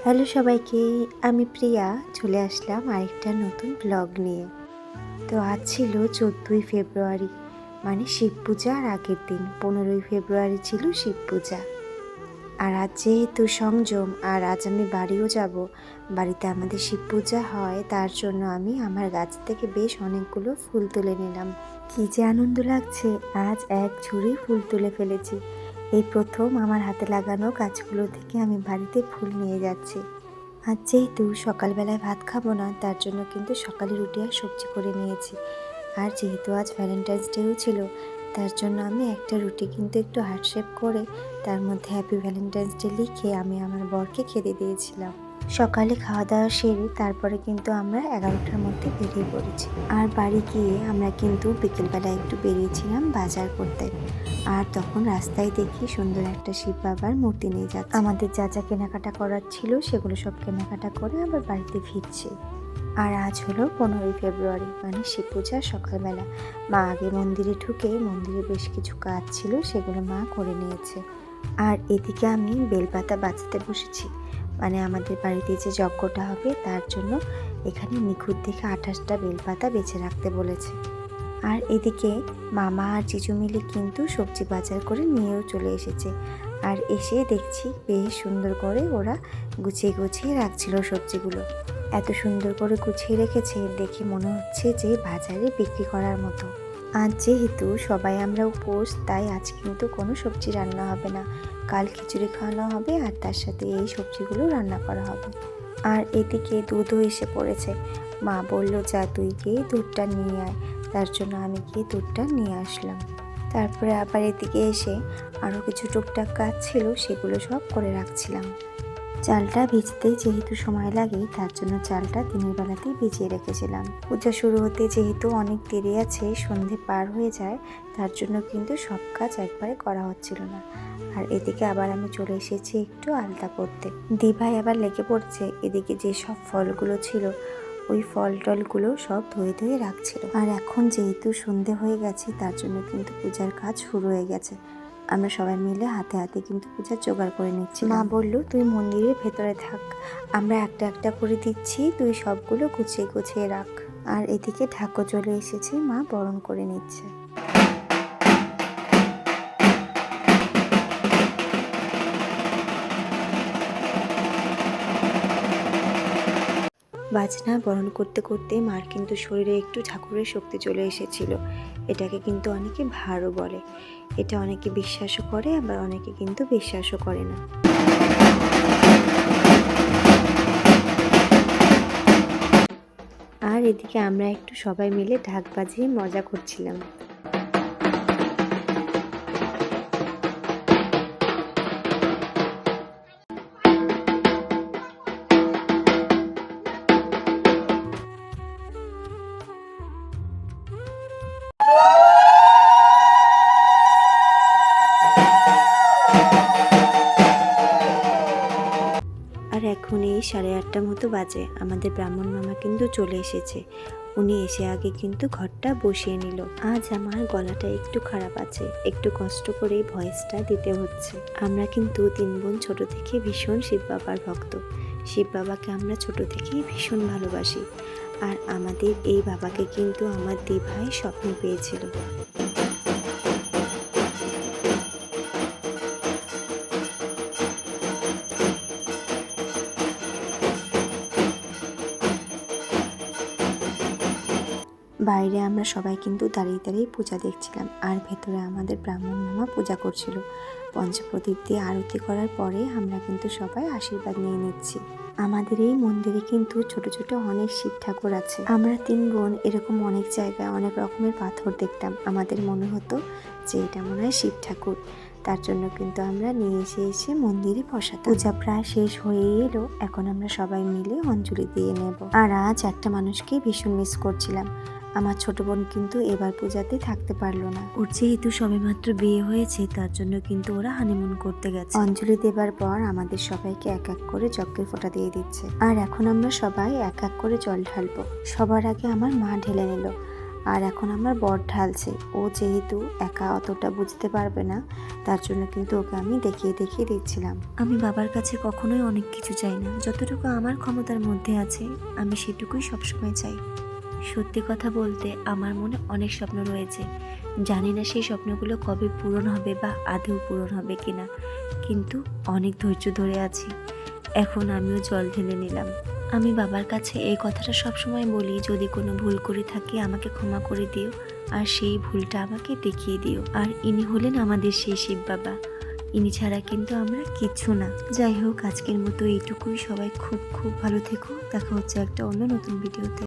Hello সবাইকে, আমি প্রিয়া চলে আসলাম আরেকটা নতুন ব্লগ নিয়ে। তো আজ ছিল 14ই ফেব্রুয়ারি, মানে শিব পূজার আগের দিন। 15ই ফেব্রুয়ারি ছিল শিব পূজা। আর আজ যেহেতু সংযম, আর আজ আমি বাড়িও যাব, বাড়িতে আমাদের শিব পূজা হয়, তার জন্য আমি আমার গাছ থেকে বেশ অনেকগুলো ফুল তুলে নিলাম। কী যে আনন্দ লাগছে, আজ এক ঝুড়ি ফুল তুলে ফেলেছি। এই প্রথম আমার হাতে লাগানো গাছগুলো থেকে আমি বাড়িতে ফুল নিয়ে যাচ্ছি। আজ যেহেতু সকালবেলায় ভাত খাবো না, তার জন্য কিন্তু সকালে রুটি আর সবজি করে নিয়েছি। আর যেহেতু আজ ভ্যালেন্টাইন্স ডেও ছিল, তার জন্য আমি একটা রুটি কিন্তু একটু হার্ট শেপ করে তার মধ্যে হ্যাপি ভ্যালেন্টাইন্স ডে লিখে আমি আমার বরকে খেতে দিয়েছিলাম। সকালে খাওয়া দাওয়া সেরে তারপরে কিন্তু আমরা 11টার মধ্যে বেরিয়ে পড়েছি। আর বাড়ি গিয়ে আমরা কিন্তু বিকেলবেলা একটু বেরিয়েছিলাম বাজার করতে। আর তখন রাস্তায় দেখি সুন্দর একটা শিব বাবার মূর্তি নিয়ে যাচ্ছে। আমাদের যা যা কেনাকাটা করার ছিল সেগুলো সব কেনাকাটা করে আবার বাড়িতে ফিরছি। আর আজ হলো 15ই ফেব্রুয়ারি, মানে শিব পূজার সকালবেলা। মা আগে মন্দিরে ঢুকে মন্দিরে বেশ কিছু কাজ ছিল, সেগুলো মা করে নিয়েছে। আর এদিকে আমি বেলপাতা বাঁচতে বসেছি, মানে আমাদের বাড়িতে যে যজ্ঞটা হবে তার জন্য এখানে নিখুঁত দেখে 28টা বেলপাতা বেছে রাখতে বলেছে। আর এদিকে মামা আর জিজু মিলে কিন্তু সবজি বাজার করে নিয়েও চলে এসেছে। আর এসে দেখছি বেশ সুন্দর করে ওরা গুছিয়ে গুছিয়ে রাখছিল সবজিগুলো। এত সুন্দর করে গুছিয়ে রেখেছে দেখে মনে হচ্ছে যে বাজারে বিক্রি করার মতো। আজ যেহেতু সবাই আমরা উপোস, তাই আজ কিন্তু কোনো সবজি রান্না হবে না। কাল খিচুড়ি খাওয়ানো হবে আর তার সাথে এই সবজিগুলো রান্না করা হবে। আর এদিকে দুধও এসে পড়েছে। মা বলল, যা তুই গিয়ে দুধটা নিয়ে আয়। তার জন্য আমি গিয়ে দুধটা নিয়ে আসলাম। তারপরে আবার এদিকে এসে আরও কিছু টুকটাক কাজ ছিল, সেগুলো সব করে রাখছিলাম। চালটা ভিজতে যেহেতু সময় লাগে, তার জন্য চালটা দিনের বেলাতেই ভিজিয়ে রেখেছিলাম। পূজা শুরু হতে যেহেতু অনেক দেরি আছে, সন্ধে পার হয়ে যায়, তার জন্য কিন্তু সব কাজ একবারে করা হচ্ছিল না। আর এদিকে আবার আমি চলে এসেছি একটু আলতা করতে। দিভাই আবার লেগে পড়ছে এদিকে যে সব ফলগুলো ছিল, ওই ফল টলগুলো সব ধুয়ে ধুয়ে রাখছিল। আর এখন যেহেতু সন্ধে হয়ে গেছে, তার জন্য কিন্তু পূজার কাজ শুরু হয়ে গেছে। আমরা সবাই মিলে হাতে হাতে কিন্তু পূজার জোগাড় করে নিচ্ছি। মা বলল, তুই মন্দিরের ভেতরে থাক, আমরা একটা একটা করে দিচ্ছি, তুই সবগুলো গুছিয়ে গুছিয়ে রাখ। আর এদিকে ঠাকুর চলে এসেছে, মা বরণ করে নিচ্ছে। বাজনা বরণ করতে করতে মার কিন্তু শরীরে একটু ঠাকুরের শক্তি চলে এসেছিল। এটাকে কিন্তু অনেকে ভারও বলে। এটা অনেকে বিশ্বাসও করে, আবার অনেকে কিন্তু বিশ্বাসও করে না। আর এদিকে আমরা একটু সবাই মিলে ঢাক বাজিয়ে মজা করছিলাম। আর এখন এই 8:30 মতো বাজে, আমাদের ব্রাহ্মণ মামা কিন্তু চলে এসেছে। উনি এসে আগে কিন্তু ঘরটা বসিয়ে নিল। আজ আমার গলাটা একটু খারাপ আছে, একটু কষ্ট করে ভয়েসটা দিতে হচ্ছে। আমরা কিন্তু 3 বোন ছোট থেকে ভীষণ শিব বাবার ভক্ত। শিব বাবাকে আমরা ছোট থেকেই ভীষণ ভালোবাসি। আর আমাদের এই বাবাকে কিন্তু আমার দিভাই স্বপ্নে পেয়েছিল। বাইরে আমরা সবাই কিন্তু দাঁড়িয়ে দাঁড়িয়ে পূজা দেখছিলাম, আর ভেতরে আমাদের ব্রাহ্মণ মামা পূজা করছিল। পঞ্চপ্রদীপ দিয়ে আরতি করার পরে আমরা কিন্তু সবাই আশীর্বাদ নিয়ে নিচ্ছি। আমাদের এই মন্দিরে কিন্তু ছোট ছোট অনেক শিব ঠাকুর আছে। আমরা 3 বোন এরকম অনেক জায়গায় অনেক রকমের পাথর দেখতাম, আমাদের মনে হতো যে এটা মনে হয় শিব ঠাকুর। তার জন্য কিন্তু আমরা নিয়ে এসে মন্দিরে বসাতাম। পূজা প্রায় শেষ হয়ে এলো, এখন আমরা সবাই মিলে অঞ্জলি দিয়ে নেব। আর আজ একটা মানুষকে ভীষণ মিস করছিলাম। আমার ছোট বোন কিন্তু এবার পূজাতে থাকতে পারলো না। ওর যেহেতু সবেমাত্র বিয়ে হয়েছে, তার জন্য কিন্তু ওরা হানিমুন করতে গেছে। অঞ্জলি দেবার পর আমাদের সবাইকে এক এক করে যজ্ঞের ফোঁটা দিয়ে দিচ্ছে। আর এখন আমরা সবাই এক এক করে জল ঢালবো। সবার আগে আমার মা ঢেলে নিল। আর এখন আমার বর ঢালছে। ও যেহেতু একা অতটা বুঝতে পারবে না, তার জন্য কিন্তু ওকে আমি দেখিয়ে দেখিয়ে দিচ্ছিলাম। আমি বাবার কাছে কখনোই অনেক কিছু চাই না, যতটুকু আমার ক্ষমতার মধ্যে আছে আমি সেটুকুই সবসময় চাই। সত্যি কথা বলতে আমার মনে অনেক স্বপ্ন রয়েছে, জানি না সেই স্বপ্নগুলো কবে পূরণ হবে বা আদৌ পূরণ হবে কিনা, কিন্তু অনেক ধৈর্য ধরে আছি। এখন আমিও জল ঢেলে নিলাম। আমি বাবার কাছে এই কথাটা সবসময় বলি, যদি কোনো ভুল করে থাকি আমাকে ক্ষমা করে দিও, আর সেই ভুলটা আমাকে দেখিয়ে দিও। আর ইনি হলেন আমাদের সেই শিব বাবা, ইনি ছাড়া কিন্তু আমরা কিচ্ছু না। যাই হোক, আজকের মতো এইটুকুই। সবাই খুব খুব ভালো থেকো। দেখা হচ্ছে একটা অন্য নতুন ভিডিওতে।